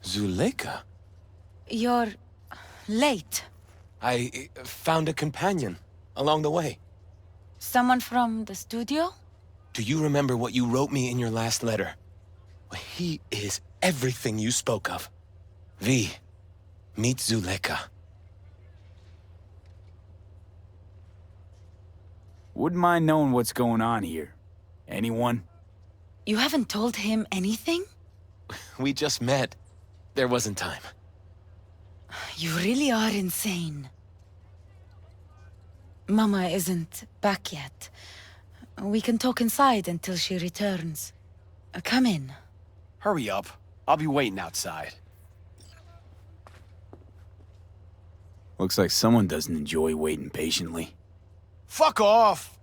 Zuleika? You're late. I found a companion along the way. Someone from the studio? Do you remember what you wrote me in your last letter? Well, he is everything you spoke of. V, meet Zuleika. Wouldn't mind knowing what's going on here. Anyone? You haven't told him anything? We just met. There wasn't time. You really are insane. Mama isn't back yet. We can talk inside until she returns. Come in. Hurry up. I'll be waiting outside. Looks like someone doesn't enjoy waiting patiently. Fuck off!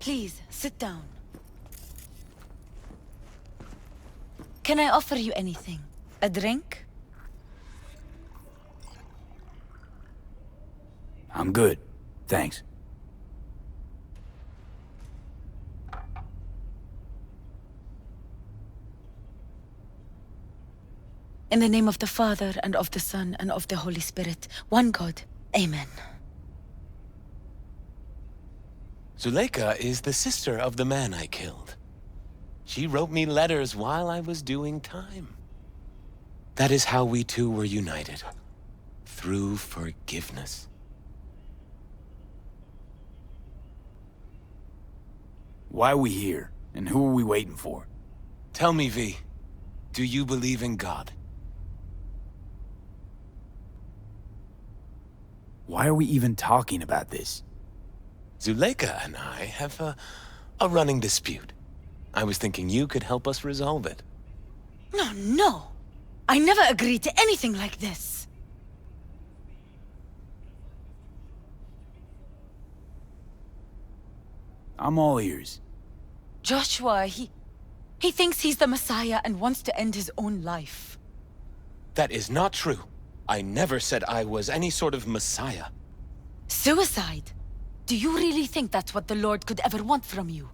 Please, sit down. Can I offer you anything? A drink? I'm good. Thanks. In the name of the Father, and of the Son, and of the Holy Spirit, one God. Amen. Zuleika is the sister of the man I killed. She wrote me letters while I was doing time. That is how we two were united. Through forgiveness. Why are we here? And who are we waiting for? Tell me, V, do you believe in God? Why are we even talking about this? Zuleika and I have a running dispute. I was thinking you could help us resolve it. No. I never agreed to anything like this. I'm all ears. Joshua, he thinks he's the Messiah and wants to end his own life. That is not true. I never said I was any sort of Messiah. Suicide? Do you really think that's what the Lord could ever want from you?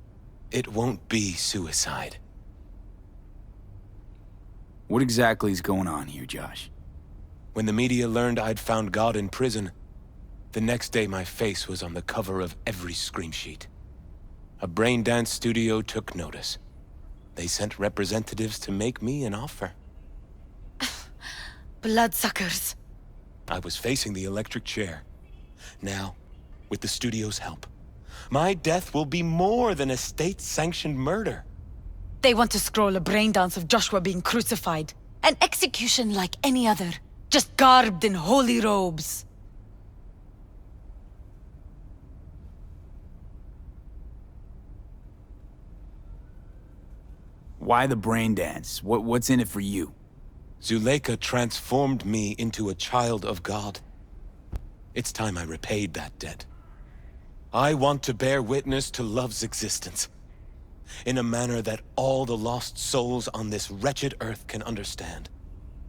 It won't be suicide. What exactly is going on here, Josh? When the media learned I'd found God in prison, the next day my face was on the cover of every scream sheet. A brain dance studio took notice. They sent representatives to make me an offer. Bloodsuckers. I was facing the electric chair. Now, with the studio's help, my death will be more than a state-sanctioned murder. They want to scroll a brain dance of Joshua being crucified. An execution like any other, just garbed in holy robes. Why the brain dance? What's in it for you? Zuleika transformed me into a child of God. It's time I repaid that debt. I want to bear witness to love's existence, in a manner that all the lost souls on this wretched earth can understand.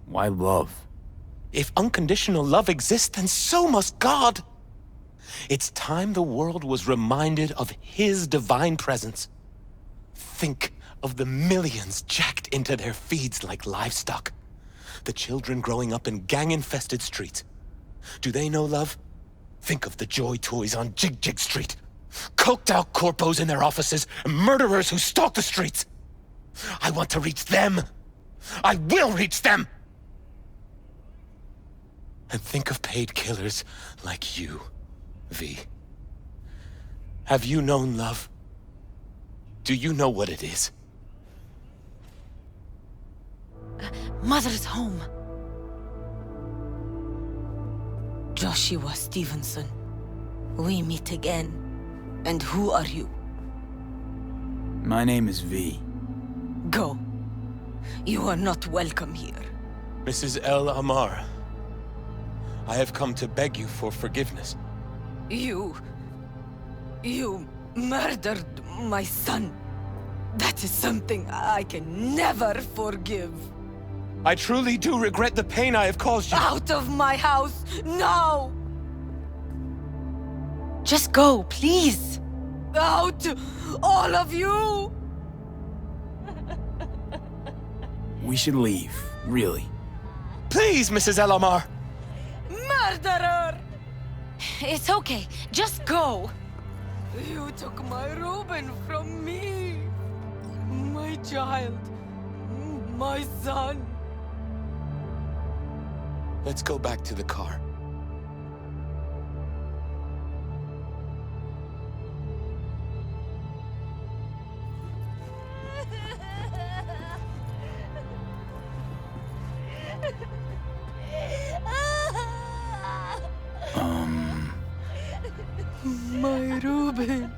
Why love? If unconditional love exists, then so must God. It's time the world was reminded of His divine presence. Think of the millions jacked into their feeds like livestock. The children growing up in gang-infested streets. Do they know love? Think of the joy toys on Jig Jig Street. Coked-out corpos in their offices, and murderers who stalk the streets. I want to reach them. I will reach them! And think of paid killers like you, V. Have you known love? Do you know what it is? Mother's home. Joshua Stevenson. We meet again. And who are you? My name is V. Go. You are not welcome here. Mrs. El Amar, I have come to beg you for forgiveness. You murdered my son. That is something I can never forgive. I truly do regret the pain I have caused you. Out of my house, now! Just go, please. Out, all of you! We should leave, really. Please, Mrs. El Amar! Murderer! It's okay, just go. You took my Reuben from me. My child. My son. Let's go back to the car. My Reuben.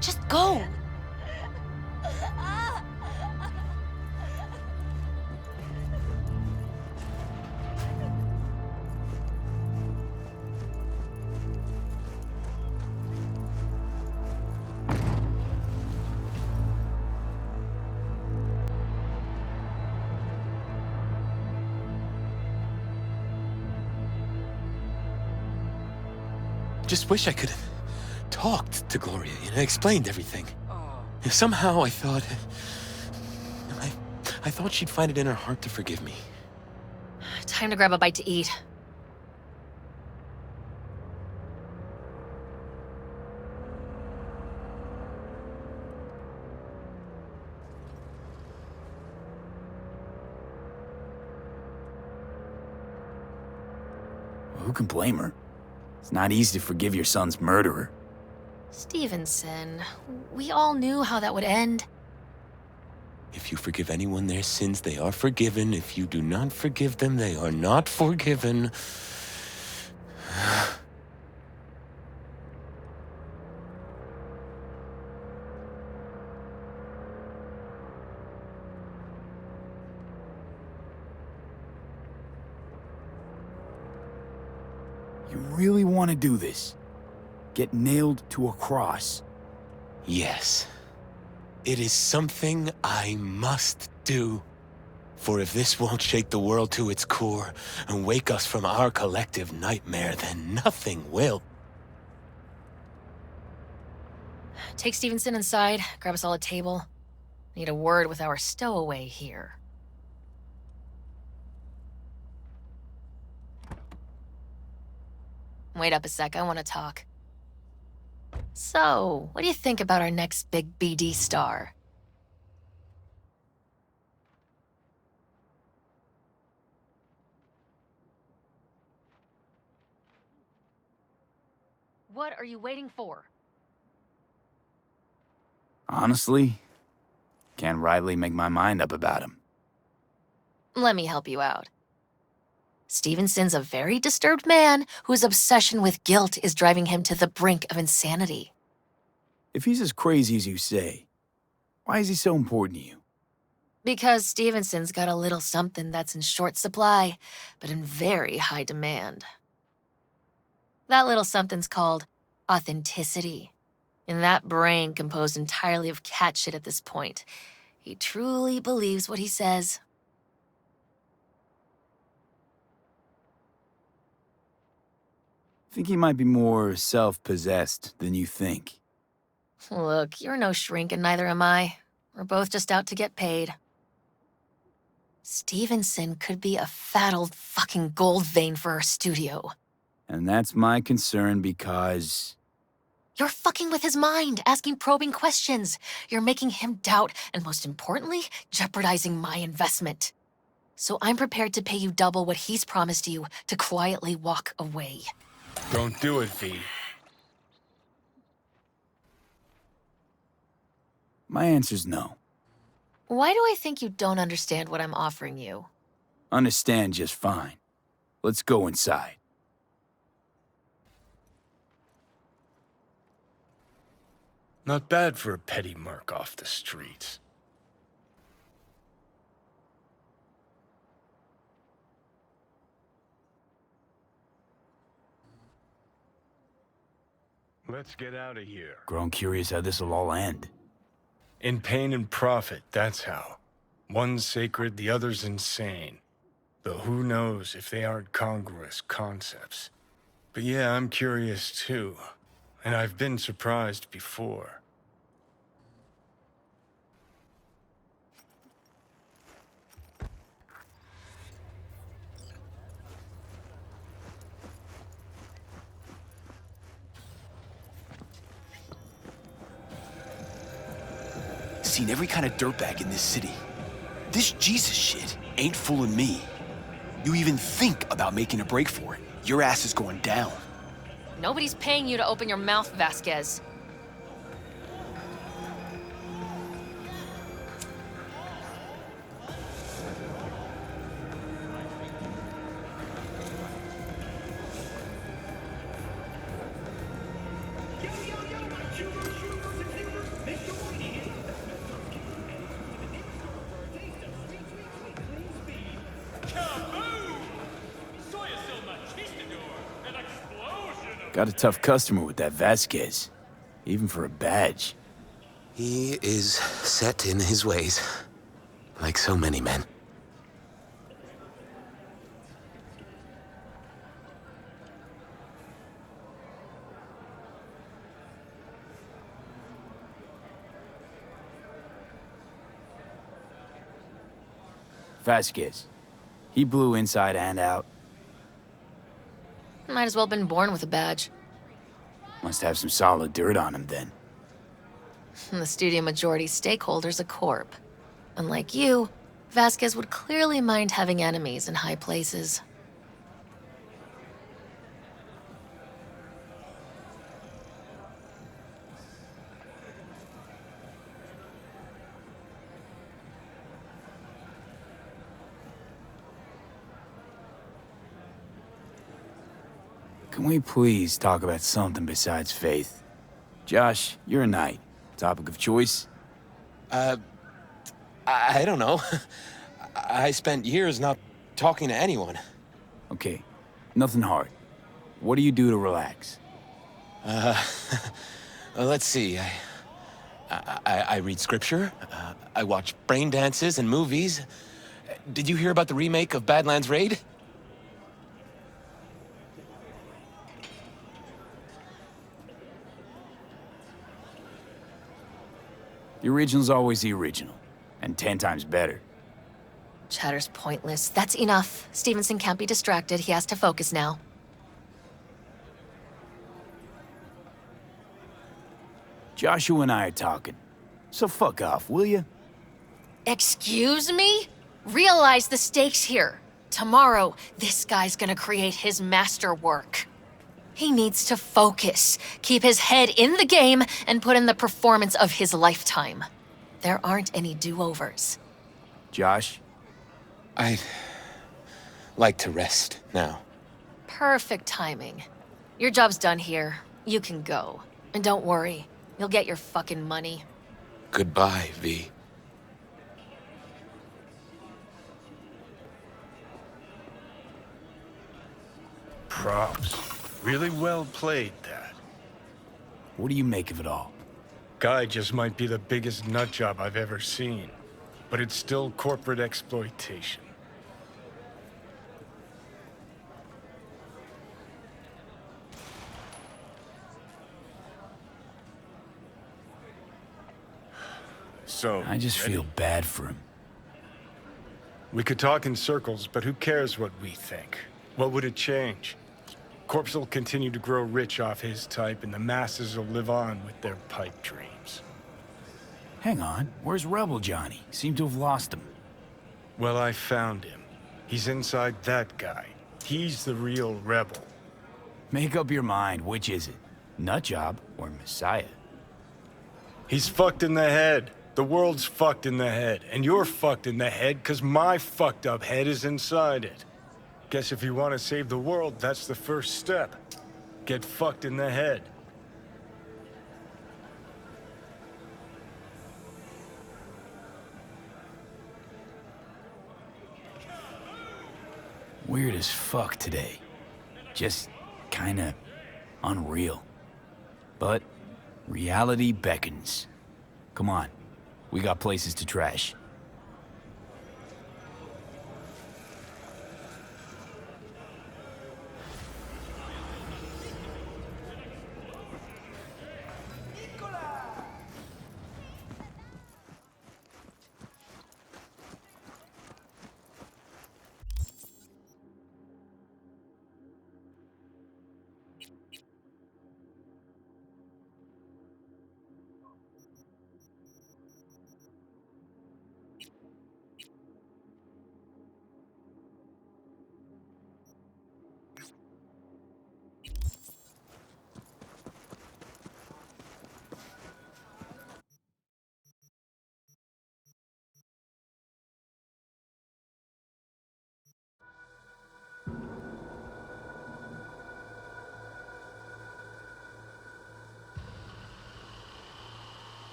Just go. Just wish I could have talked to Gloria, explained everything. Somehow I thought... I thought she'd find it in her heart to forgive me. Time to grab a bite to eat. Who can blame her? It's not easy to forgive your son's murderer. Stevenson, we all knew how that would end. If you forgive anyone their sins, they are forgiven. If you do not forgive them, they are not forgiven. You really want to do this? Get nailed to a cross? Yes. It is something I must do. For if this won't shake the world to its core and wake us from our collective nightmare, then nothing will. Take Stevenson inside, grab us all a table. Need a word with our stowaway here. Wait up a sec, I want to talk. So, what do you think about our next big BD star? What are you waiting for? Honestly, can't rightly make my mind up about him. Let me help you out. Stevenson's a very disturbed man whose obsession with guilt is driving him to the brink of insanity. If he's as crazy as you say, why is he so important to you? Because Stevenson's got a little something that's in short supply, but in very high demand. That little something's called authenticity. And that brain composed entirely of cat shit at this point. He truly believes what he says. I think he might be more self-possessed than you think. Look, you're no shrink and neither am I. We're both just out to get paid. Stevenson could be a fat old fucking gold vein for our studio. And that's my concern because... You're fucking with his mind, asking probing questions. You're making him doubt, and most importantly, jeopardizing my investment. So I'm prepared to pay you double what he's promised you to quietly walk away. Don't do it, V. My answer's no. Why do I think you don't understand what I'm offering you? Understand just fine. Let's go inside. Not bad for a petty merc off the streets. Let's get out of here. Grown curious how this'll all end. In pain and profit, that's how. One's sacred, the other's insane. Though who knows if they aren't congruous concepts. But yeah, I'm curious too. And I've been surprised before. Seen every kind of dirtbag in this city. This Jesus shit ain't fooling me. You even think about making a break for it, your ass is going down. Nobody's paying you to open your mouth, Vasquez. Got a tough customer with that Vasquez. Even for a badge. He is set in his ways, like so many men. Vasquez. He blew inside and out. Might as well have been born with a badge. Must have some solid dirt on him then. The studio majority stakeholder's a corp. Unlike you, Vasquez would clearly mind having enemies in high places. Can we please talk about something besides faith? Josh, you're a knight. Topic of choice? I don't know. I spent years not talking to anyone. Okay, nothing hard. What do you do to relax? Let's see. I read scripture. I watch brain dances and movies. Did you hear about the remake of Badlands Raid? The original's always the original, and 10 times better. Chatter's pointless. That's enough. Stevenson can't be distracted. He has to focus now. Joshua and I are talking. So fuck off, will you? Excuse me? Realize the stakes here. Tomorrow, this guy's gonna create his masterwork. He needs to focus, keep his head in the game, and put in the performance of his lifetime. There aren't any do-overs. Josh? I'd like to rest now. Perfect timing. Your job's done here. You can go. And don't worry, You'll get your fucking money. Goodbye, V. Props. Really well played, that. What do you make of it all? Guy just might be the biggest nutjob I've ever seen. But it's still corporate exploitation. So, I just ready? feel bad for him. We could talk in circles, but who cares what we think? What would it change? Corpse will continue to grow rich off his type, and the masses will live on with their pipe dreams. Hang on, where's Rebel Johnny? Seem to have lost him. Well, I found him. He's inside that guy. He's the real rebel. Make up your mind, which is it? Nutjob or Messiah? He's fucked in the head. The world's fucked in the head. And you're fucked in the head because my fucked up head is inside it. Guess if you want to save the world, that's the first step. Get fucked in the head. Weird as fuck today. Just kinda unreal. But reality beckons. Come on, we got places to trash.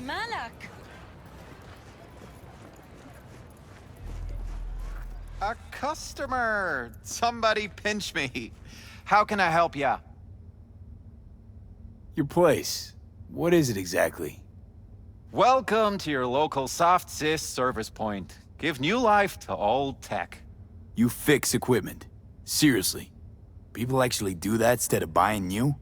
Malak. A customer! Somebody pinch me. How can I help ya? Your place. What is it exactly? Welcome to your local soft sys service point. Give new life to old tech. You fix equipment. Seriously. People actually do that instead of buying new?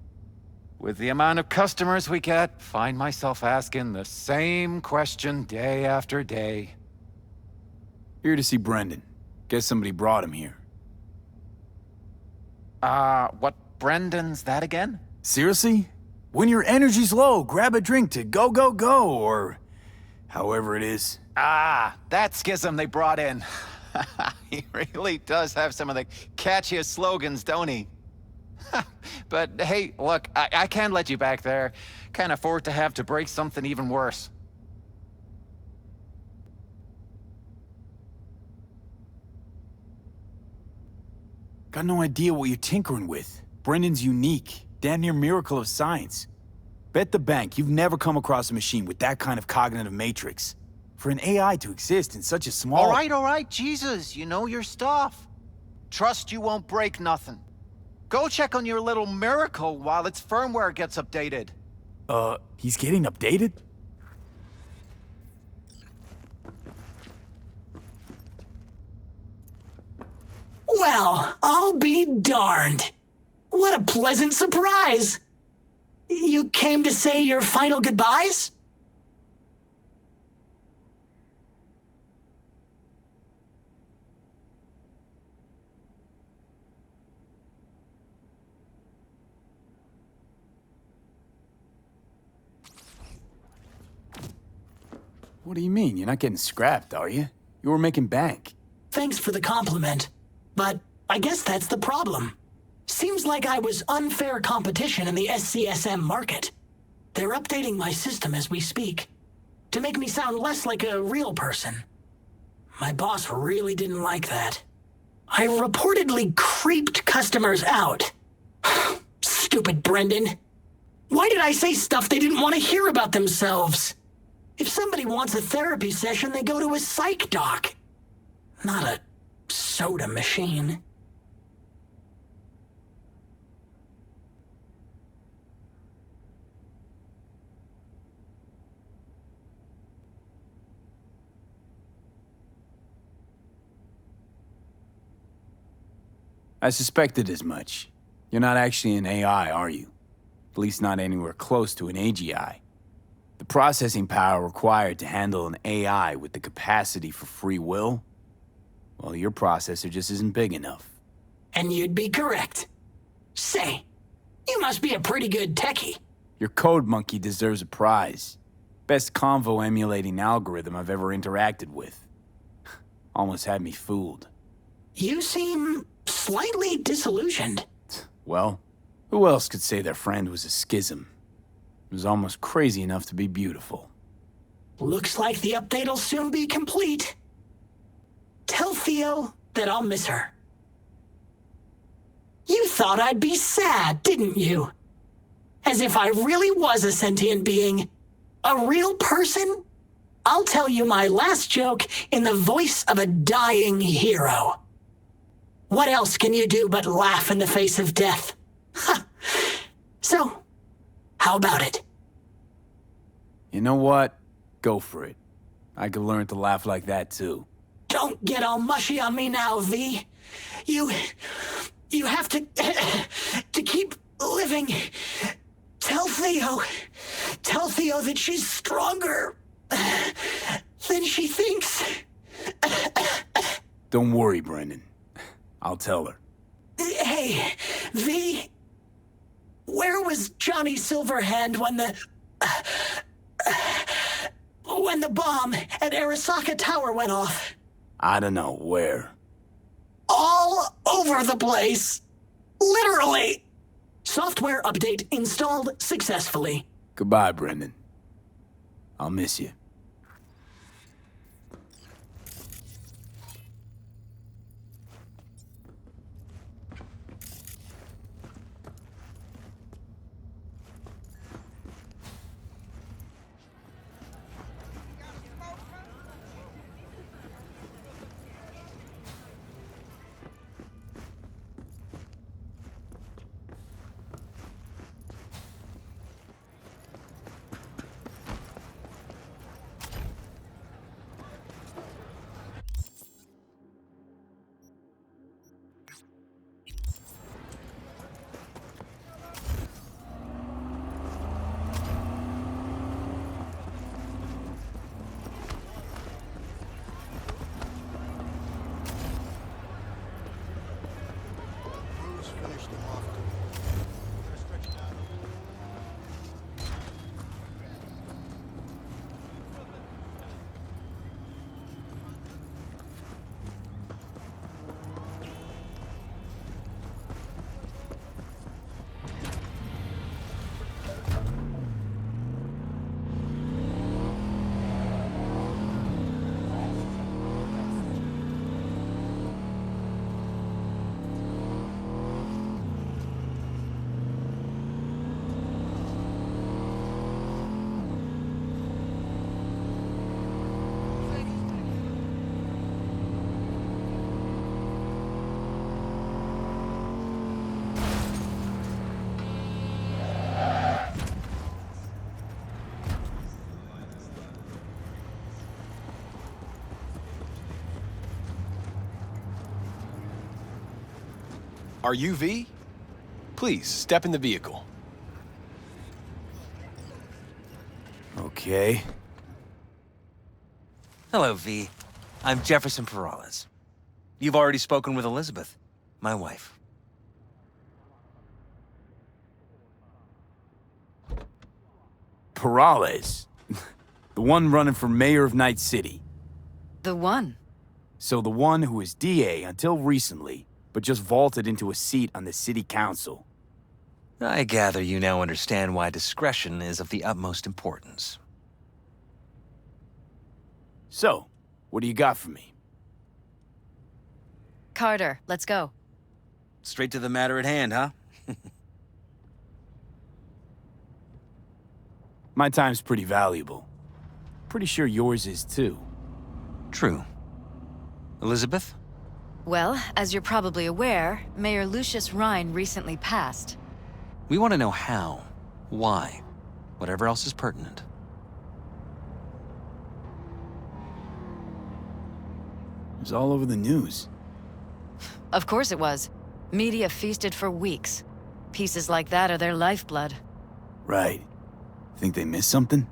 With the amount of customers we get, find myself asking the same question day after day. Here to see Brendan. Guess somebody brought him here. What Brendan's that again? Seriously? When your energy's low, grab a drink to go, go, go, or however it is. Ah, that schism they brought in. He really does have some of the catchiest slogans, don't he? But hey, look, I can't let you back there. Can't afford to have to break something even worse. Got no idea what you're tinkering with. Brendan's unique. Damn near miracle of science. Bet the bank you've never come across a machine with that kind of cognitive matrix. For an AI to exist in such a small... All right, Jesus, you know your stuff. Trust you won't break nothing. Go check on your little miracle while its firmware gets updated. He's getting updated? Well, I'll be darned. What a pleasant surprise! You came to say your final goodbyes? What do you mean? You're not getting scrapped, are you? You were making bank. Thanks for the compliment, but I guess that's the problem. Seems like I was unfair competition in the SCSM market. They're updating my system as we speak, to make me sound less like a real person. My boss really didn't like that. I reportedly creeped customers out. Stupid Brendan. Why did I say stuff they didn't want to hear about themselves? If somebody wants a therapy session, they go to a psych doc, not a soda machine. I suspected as much. You're not actually an AI, are you? At least not anywhere close to an AGI. The processing power required to handle an AI with the capacity for free will? Well, your processor just isn't big enough. And you'd be correct. Say, you must be a pretty good techie. Your code monkey deserves a prize. Best convo emulating algorithm I've ever interacted with. Almost had me fooled. You seem slightly disillusioned. Well, who else could say their friend was a schism? It was almost crazy enough to be beautiful. Looks like the update'll soon be complete. Tell Theo that I'll miss her. You thought I'd be sad, didn't you? As if I really was a sentient being. A real person? I'll tell you my last joke in the voice of a dying hero. What else can you do but laugh in the face of death? Ha! So, how about it? You know what? Go for it. I could learn to laugh like that too. Don't get all mushy on me now, V. You have to keep living. Tell Theo that she's stronger than she thinks. Don't worry, Brendan. I'll tell her. Hey, V, where was Johnny Silverhand when the bomb at Arasaka Tower went off? I don't know, where? All over the place. Literally. Software update installed successfully. Goodbye, Brendan. I'll miss you. Are you V? Please, step in the vehicle. Okay. Hello, V. I'm Jefferson Perales. You've already spoken with Elizabeth, my wife. Perales. The one running for mayor of Night City. The one. So the one who was DA until recently, but just vaulted into a seat on the city council. I gather you now understand why discretion is of the utmost importance. So, what do you got for me? Carter, let's go. Straight to the matter at hand, huh? My time's pretty valuable. Pretty sure yours is too. True. Elizabeth? Well, as you're probably aware, Mayor Lucius Rhine recently passed. We want to know how, why, whatever else is pertinent. It was all over the news. Of course it was. Media feasted for weeks. Pieces like that are their lifeblood. Right. Think they missed something?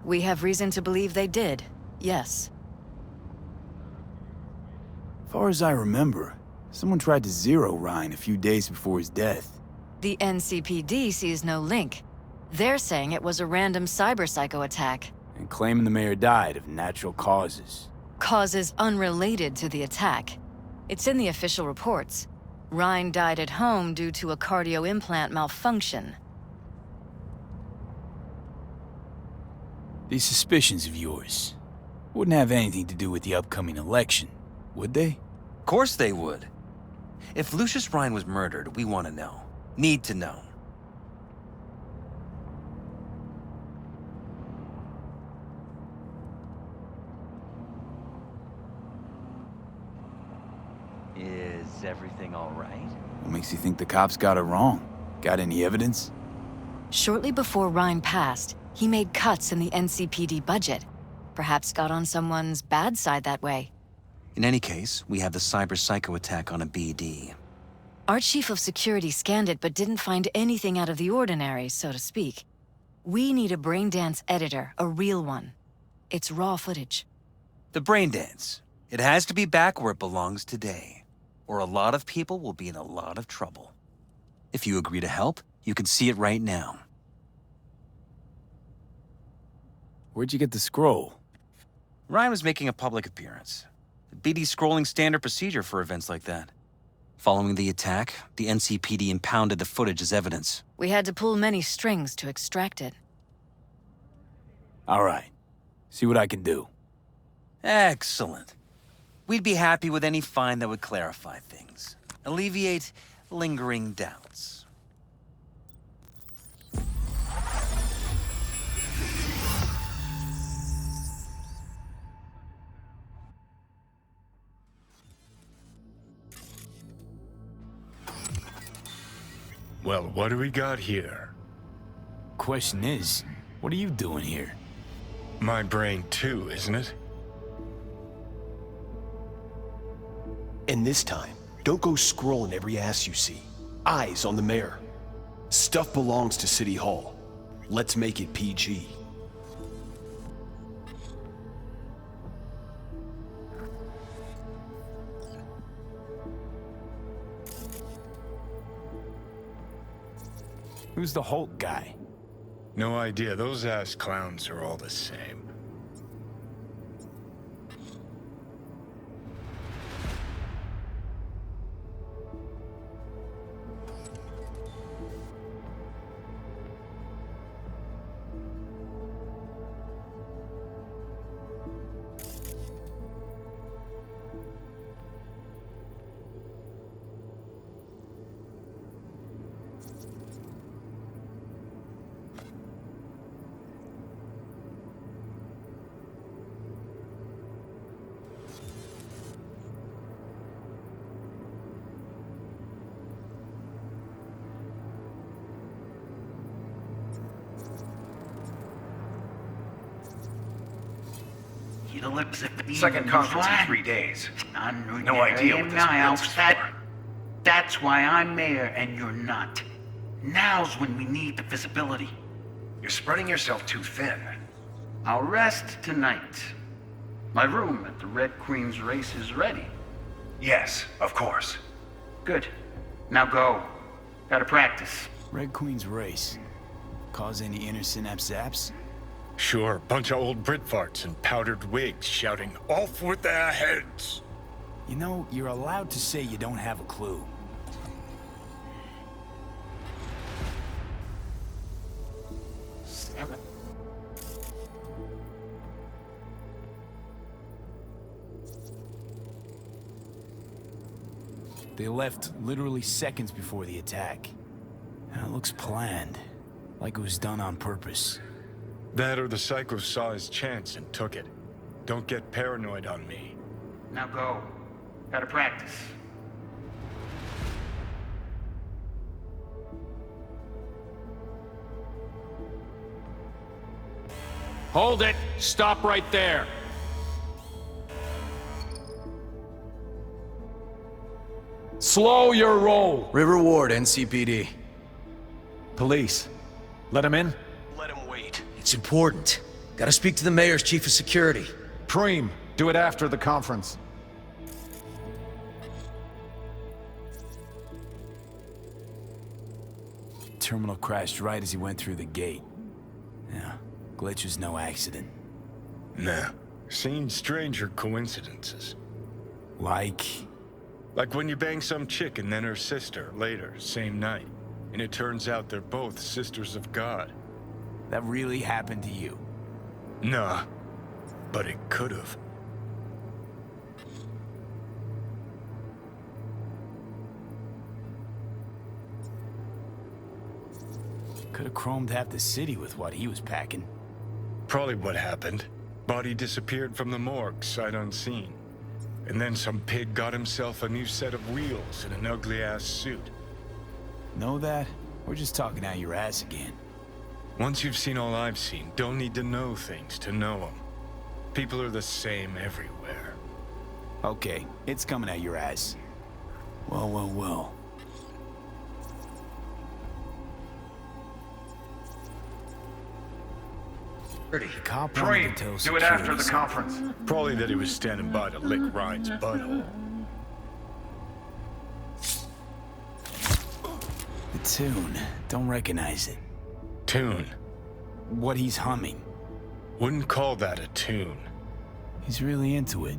We have reason to believe they did, yes. Far as I remember, someone tried to zero Ryan a few days before his death. The NCPD sees no link. They're saying it was a random cyber-psycho attack. And claiming the mayor died of natural causes. Causes unrelated to the attack. It's in the official reports. Ryan died at home due to a cardio implant malfunction. These suspicions of yours wouldn't have anything to do with the upcoming election, would they? Of course they would. If Lucius Rhine was murdered, we want to know. Need to know. Is everything all right? What makes you think the cops got it wrong? Got any evidence? Shortly before Ryan passed, he made cuts in the NCPD budget. Perhaps got on someone's bad side that way. In any case, we have the cyber-psycho attack on a BD. Our chief of security scanned it but didn't find anything out of the ordinary, so to speak. We need a braindance editor, a real one. It's raw footage. The brain dance. It has to be back where it belongs today, or a lot of people will be in a lot of trouble. If you agree to help, you can see it right now. Where'd you get the scroll? Ryan was making a public appearance. The BD scrolling standard procedure for events like that. Following the attack, the NCPD impounded the footage as evidence. We had to pull many strings to extract it. All right. See what I can do. Excellent. We'd be happy with any find that would clarify things. Alleviate lingering doubts. Well, what do we got here? Question is, what are you doing here? My brain too, isn't it? And this time, don't go scrolling every ass you see. Eyes on the mayor. Stuff belongs to City Hall. Let's make it PG. Who's the Hulk guy? No idea. Those ass clowns are all the same. Second conference in 3 days. No idea what this means for. That's why I'm mayor and you're not. Now's when we need the visibility. You're spreading yourself too thin. I'll rest tonight. My room at the Red Queen's race is ready. Yes, of course. Good. Now go. Gotta practice. Red Queen's race. Cause any inner synapse zaps? Sure, bunch of old Brit farts in powdered wigs shouting, "Off with their heads!" You know, you're allowed to say you don't have a clue. They left literally seconds before the attack. And it looks planned, like it was done on purpose. That or the psycho saw his chance and took it. Don't get paranoid on me. Now go. Gotta practice. Hold it! Stop right there! Slow your roll! River Ward, NCPD. Police. Let him in? Let him wait. It's important. Gotta speak to the mayor's chief of security. Preem, do it after the conference. Terminal crashed right as he went through the gate. Yeah, glitch was no accident. Nah. Seen stranger coincidences. Like when you bang some chick and then her sister later, same night. And it turns out they're both sisters of God. that really happened to you? Nah, but it could've. Could've chromed half the city with what he was packing. Probably what happened. Body disappeared from the morgue, sight unseen. And then some pig got himself a new set of wheels and an ugly-ass suit. Know that? We're just talking out your ass again. Once you've seen all I've seen, don't need to know things to know them. People are the same everywhere. Okay, it's coming at your ass. Well, well, well. Cop wanted to tell do it after the security. conference. Probably that he was standing by to lick Ryan's butthole. The tune. Don't recognize it. Tune. What he's humming. Wouldn't call that a tune. He's really into it.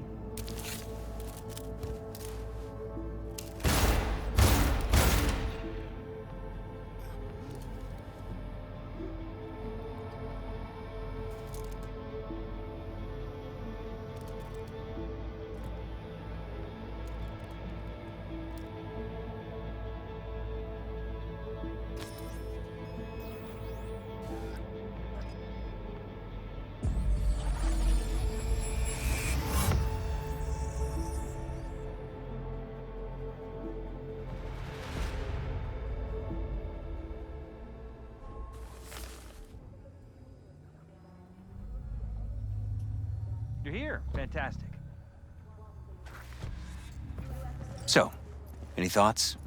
You're here. Fantastic. So, any thoughts?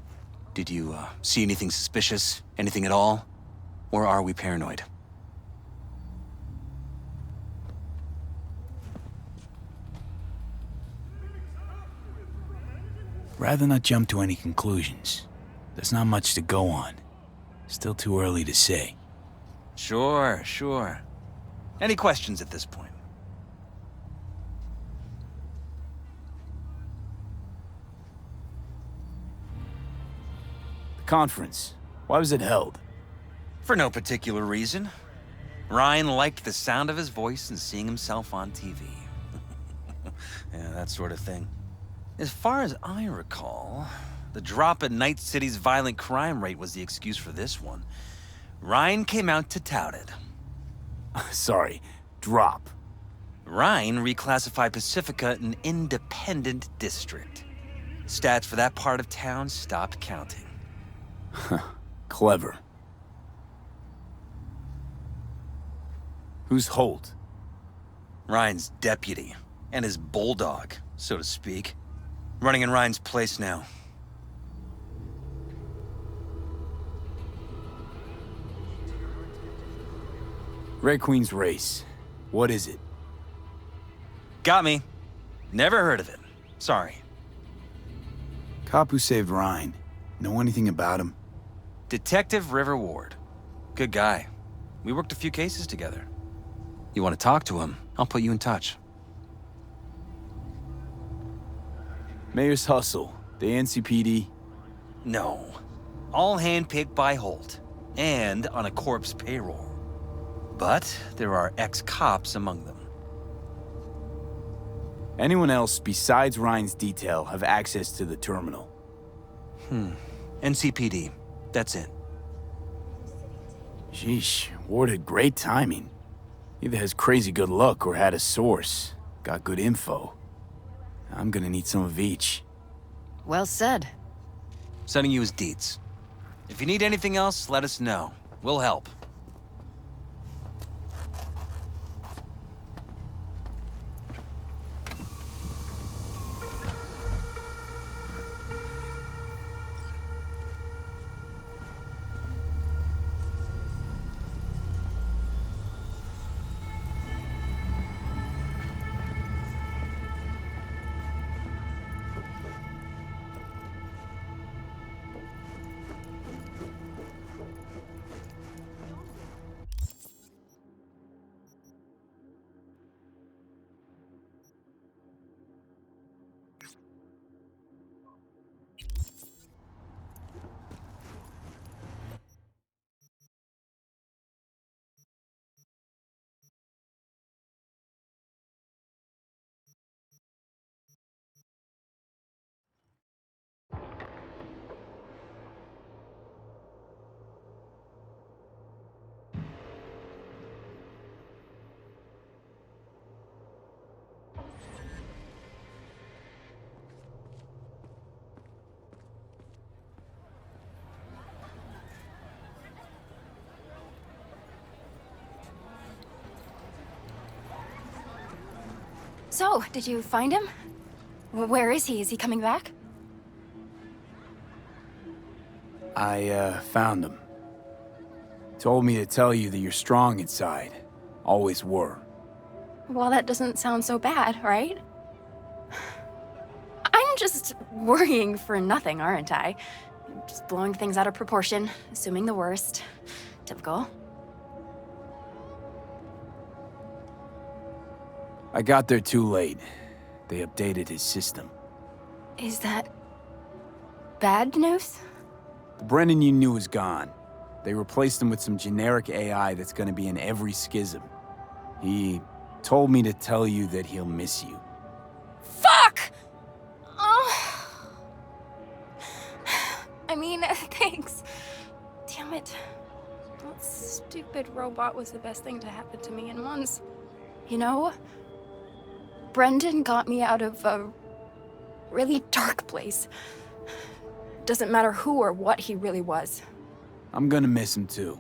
Did you see anything suspicious? Anything at all? Or are we paranoid? Rather not jump to any conclusions. There's not much to go on. Still too early to say. Sure, sure. Any questions at this point? The conference. Why was it held? For no particular reason. Ryan liked the sound of his voice and seeing himself on TV. Yeah, that sort of thing. As far as I recall, the drop in Night City's violent crime rate was the excuse for this one. Ryan came out to tout it. Sorry, drop. Ryan reclassified Pacifica an independent district. Stats for that part of town stopped counting. Clever. Who's Holt? Ryan's deputy, and his bulldog, so to speak. Running in Ryan's place now. Red Queen's race. What is it? Got me. Never heard of it. Sorry. Cop who saved Ryan. Know anything about him? Detective River Ward. Good guy. We worked a few cases together. You want to talk to him? I'll put you in touch. Mayor's Hustle, the NCPD. No. All handpicked by Holt. And on a corpse payroll. But there are ex-cops among them. Anyone else besides Ryan's detail have access to the terminal? NCPD. That's it. Sheesh, Ward had great timing. Either has crazy good luck or had a source. Got good info. I'm gonna need some of each. Well said. Sending you his deets. If you need anything else, let us know. We'll help. So, did you find him? Where is he? Is he coming back? I found him. Told me to tell you that you're strong inside. Always were. Well, that doesn't sound so bad, right? I'm just worrying for nothing, aren't I? Just blowing things out of proportion, assuming the worst. Typical. I got there too late. They updated his system. Is that bad news? The Brendan you knew is gone. They replaced him with some generic AI that's gonna be in every schism. He told me to tell you that he'll miss you. Fuck! Oh. I mean, thanks. Damn it. That stupid robot was the best thing to happen to me in months. You know, Brendan got me out of a really dark place. Doesn't matter who or what he really was. I'm gonna miss him too.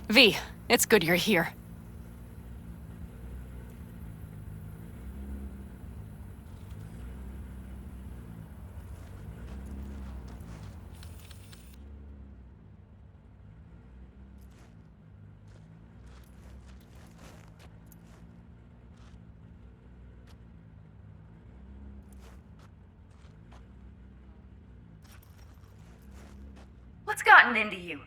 V, it's good you're here. What's gotten into you?